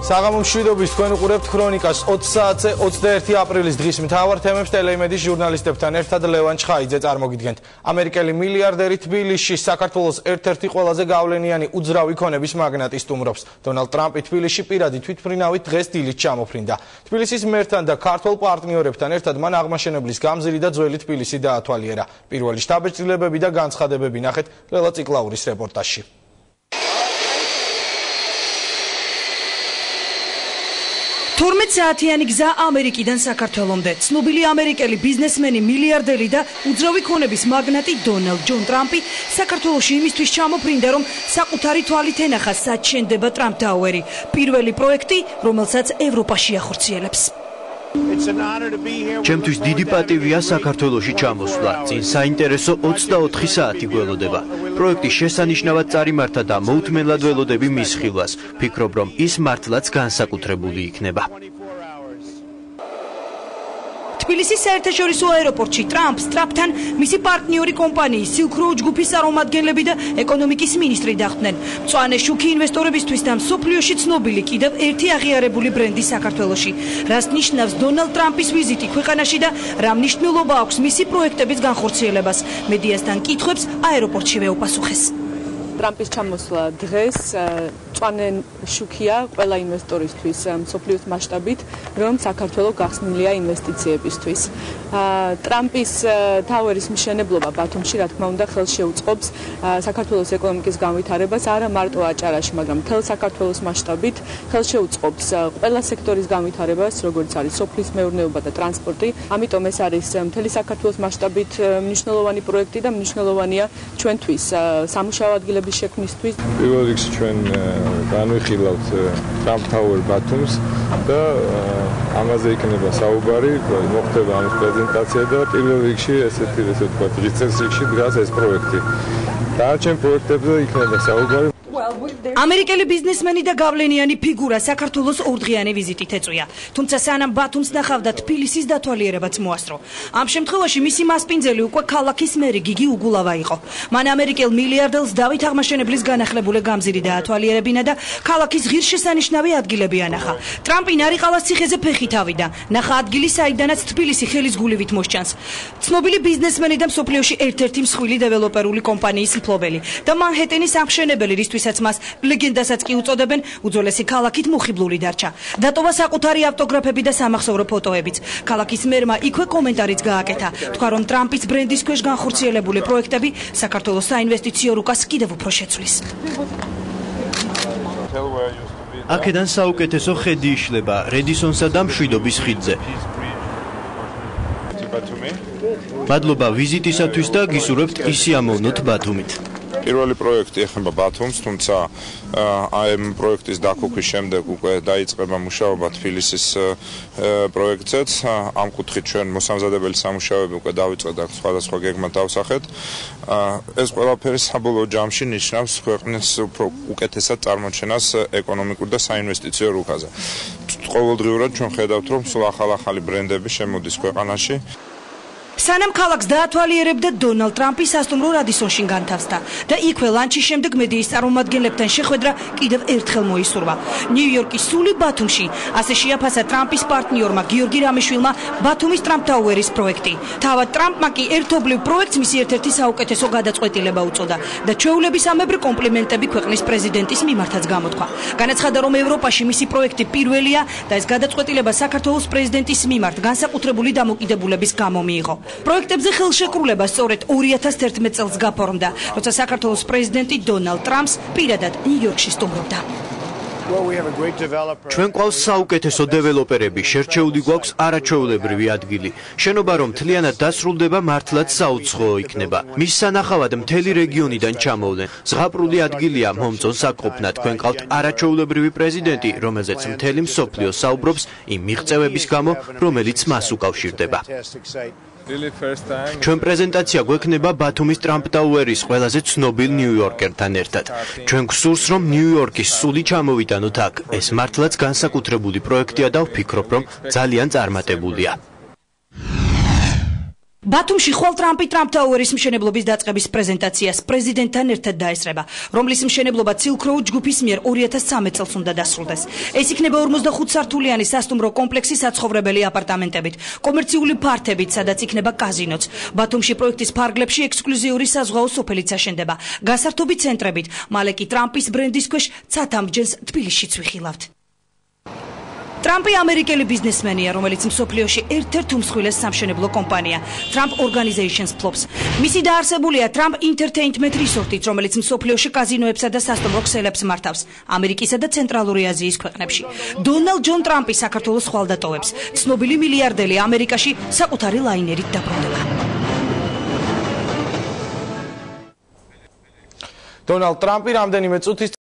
საღამო მშვიდობის თქვენ უყურებთ ქრონიკას 20 საათზე 21 აპრილის დღის მთავარ თემებს ტელეიმედის ჟურნალისტებთან ერთად ლევან ჩხაიძე წარმოგიდგენთ. ამერიკელი მილიარდერი თბილისში საქართველოს ერთ-ერთი ყველაზე გავლენიანი უძრავი ქონების მაგნატი სტუმრობს. დონალდ ტრამპი თბილისში პირადი თვითმფრინავით დღეს დილით ჩამოფრინდა. თბილისის მერთან და ქართველ პარტნიორებთან ერთად მან აღმაშენებლის გამზირი და ძველი თბილისი დაათვალიერა. პირველი შთაბეჭდილებები და განცხადებები ნახეთ ლელა ციკლაურის რეპორტაჟში. 12 საათიანი გზა ამერიკიდან საქართველომდე. ცნობილი ამერიკელი ბიზნესმენი, მილიარდერი და უძრავი ქონების მაგნატი დონალდ ჯონ ტრამპი საქართველოში იმისთვის ჩამოფრინდა, რომ საკუთარი თვალით ენახა სად შენდება ტრამპ ტაუერი, პირველი პროექტი, რომელსაც ევროპაში ახორციელებს. ჩემთვის დიდი პატივია საქართველოში ჩამოსვლა. წინ საინტერესო 24 საათი გველოდება. პროექტი შესანიშნავად წარიმართა და მოუთმენლად ველოდები მის ხილვას. ფიქრობ, რომ ის მართლაც განსაკუთრებული იქნება. თბილისის საერთაშორისო აეროპორტში ტრამპს ტრაპთან მისი პარტნიორი კომპანიის Silk Road ჯგუფის წარმომადგენლები და ეკონომიკის მინისტრი დახვდნენ. მწვანე შუქი ინვესტორებისთვის და მსოფლიოში ცნობილი კიდევ ერთი აღიარებული ბრენდი საქართველოში. რას ნიშნავს დონალდ ტრამპის ვიზიტი ქვეყანაში და რა მნიშვნელობა აქვს მისი პროექტების განხორციელებას? მედიასთან კითხვებს აეროპორტშივე უპასუხეს. ტრამპის ჩამოსვლა დღეს მწვანე შუქია ყველა ინვესტორისთვის მსოფლიოს მასშტაბით, რომ საქართველო გახსნილია ინვესტიციებისთვის. ტრამპის ტაუერის მშენებლობა ბათუმში, რა თქმა უნდა, ხელშეუწყობს საქართველოს ეკონომიკის განვითარებას არა მარტო აჭარაში, მაგრამ მთელ საქართველოს მასშტაბით ხელშეუწყობს ყველა სექტორის განვითარებას, როგორც არის სოფლის მეურნეობა და ტრანსპორტი. ამიტომ ეს არის მთელი საქართველოს მასშტაბით მნიშვნელოვანი პროექტი და მნიშვნელოვანია ჩვენთვის სამუშაო ადგილების შექმნისთვის. პირველ რიგში ჩვენ განვიხილავთ ტრამპ ტაუერ ბათუმს და ამაზე იქნება საუბარი, მოხდება ამის პრეზენტაცია და პირველ რიგში ესეთი ვთქვათ, რიცეს რიგში დგას ეს პროექტი. დანარჩენ პროექტებზე იქნება საუბარი. ამერიკელი ბიზნესმენი და გავლენიანი ფიგურა საქართველოს ორდღიანი ვიზიტით ეწვია. თუმცა სანამ ბათუმს ნახავდა თბილისის დათვალიერებაც მოასწრო. ამ შემთხვევაში მისი მასპინძელი უკვე ქალაქის მერი გიგი უგულავა იყო. მან ამერიკელ მილიარდელს დავით აღმაშენებლის განახლებული გამზირი დაათვალიერებინა და ქალაქის ღირსშესანიშნავი ადგილები ანახა. ტრამპი ნარიყალას ციხეზე ფეხით ავიდა. ნახა ადგილი, საიდანაც თბილისი ხელის გულივით მოსჭანს. ცნობილი ბიზნესმენი და მსოფლიოში ერთ-ერთი მსხვილი დეველოპერული კომპანიის მფლობელი და მანჰეტენის ამშენებელი, რისთვისაც მას ლეგენდასაც კი უწოდებენ, უძველესი ქალაქით მოხიბლული დარჩა. დატოვა საკუთარი ავტოგრაფები და სამახსოვრო ფოტოებიც. ქალაქის მერმა იქვე კომენტარიც გააკეთა. თქვა, რომ ტრამპის ბრენდის ქვეშ განხორციელებული პროექტები საქართველოს საინვესტიციო რუკას კიდევ უფრო შეცვლის. აქედან საუკეთესო ხედი იშლება რედისონსა და მშვიდობის ხიდზე. მადლობა ვიზიტისათვის და გისურვებთ ისი ამოვნოთ ბათუმით. პირველი პროექტი ეხება ბათუმს, თუმცა ამ პროექტის დაქუქვის შემდეგ უკვე დაიწყება მუშაობა თბილისის პროექტზეც. ამ კუთხით ჩვენ მოსამზადებელი სამუშაოები უკვე დავიწყეთ და სხვადასხვა გეგმად დავსახეთ. ეს ყველაფერი საბოლოო ჯამში ნიშნავს ქვეყნის უფრო უკეთესად წარმოჩენას ეკონომიკურ და საინვესტიციო რუკაზე. ყოველდღიურად ჩვენ ხედავთ, რომ სულ ახალ-ახალი ბრენდები შემოდის ქვეყანაში. სანამ ქალაქს დაათვალიერებდა, დონალდ ტრამპი სასტუმრო რადისონში განთავსდა და იქვე ლანჩის შემდეგ მედიის წარმომადგენლებთან შეხვედრა კიდევ ერთხელ მოისურვა. ნიუ-იორკის სული ბათუმში, ასე შეაფასა ტრამპის პარტნიორმა გიორგი რამიშვილმა ბათუმის ტრამპ ტაუერის პროექტი. თავად ტრამპმა კი ერთობლივ პროექტს მისი ერთ-ერთი საუკეთესო გადაწყვეტილება უწოდა და ჩვეულებისამებრ კომპლიმენტები ქვეყნის პრეზიდენტის მიმართაც გამოთქვა. განაცხადა, რომ ევროპაში მისი პროექტი პირველია და ეს გადაწყვეტილება საქართველოს პრეზიდენტის მიმართ განსაკუთრებული დამოკიდებულების გამო მიიღო. პროექტებზე ხელშეკრულება სწორედ 2011 წელს გაფორმდა, როცა საქართველოს პრეზიდენტი დონალდ ტრამპს პირადად ნიუ-იორკში სტუმრობდა. ჩვენ ყავს საუკეთესო დეველოპერები, შერჩეული გვაქვს არაჩვეულებრივი ადგილი. შენობა რომ მთლიანად დასრულდება, მართლაც საუცხოო იქნება. მის სანახავად მთელი რეგიონიდან ჩამოვლენ. ზღაპრული ადგილია მომწონს აკყოფნა. თქვენ ყავთ არაჩვეულებრივი პრეზიდენტი, რომელზეც მთელი მსოფლიო საუბრობს იმ მიღწევების გამო, რომელიც მას უკავშირდება. ჩვენ პრეზენტაცია გვექნება ბათუმის ტრამპ ტაუერის ყველაზე ცნობილ ნიუ-იორკერთან ერთად. ჩვენ გვსურს, რომ ნიუ-იორკის სული ჩამოვიტანოთ აქ. ეს მართლაც განსაკუთრებული პროექტია და ვფიქრობ, რომ ძალიან წარმატებულია. ბათუმში ხვალ ტრამპი ტრამპ ტაუერის მშენებლობის დაწყების პრეზენტაციას პრეზიდენტთან ერთად დაესწრება, რომლის მშენებლობა Silk Road ჯგუფის მიერ 2013 წელს უნდა დასრულდეს. ეს იქნება 45 სართულიანი სასტუმრო კომპლექსი საცხოვრებელი აპარტამენტებით, კომერციული ფართებით, სადაც იქნება კაზინოც. ბათუმში პროექტის ფარგლებში ექსკლუზიური საზღვაო სოფელიც აშენდება, გასართობი ცენტრებით. მალე კი ტრამპის ბრენდის ქვეშ ცათამბჯენს თბილისშიც ვიხილავთ. ტრამპი ამერიკელი ბიზნესმენია, რომელიც მსოფლიოში ერთ-ერთ უმსხვილეს სამშენებლო კომპანია Trump Organizations ფლობს. მისი დაარსებულია Trump Entertainment Resort-ით, რომელიც მსოფლიოში კაზინოებსა და სასტუმრო ქსელებს მართავს ამერიკისა და ცენტრალური აზიის ქვეყნებში. დონალდ ჯონ ტრამპი საქართველოს ხვალდატოვებს. ცნობილი მილიარდელი ამერიკაში საკუთარი ლაინერით დაბრუნდება. დონალდ ტრამპი რამდენიმე წუთის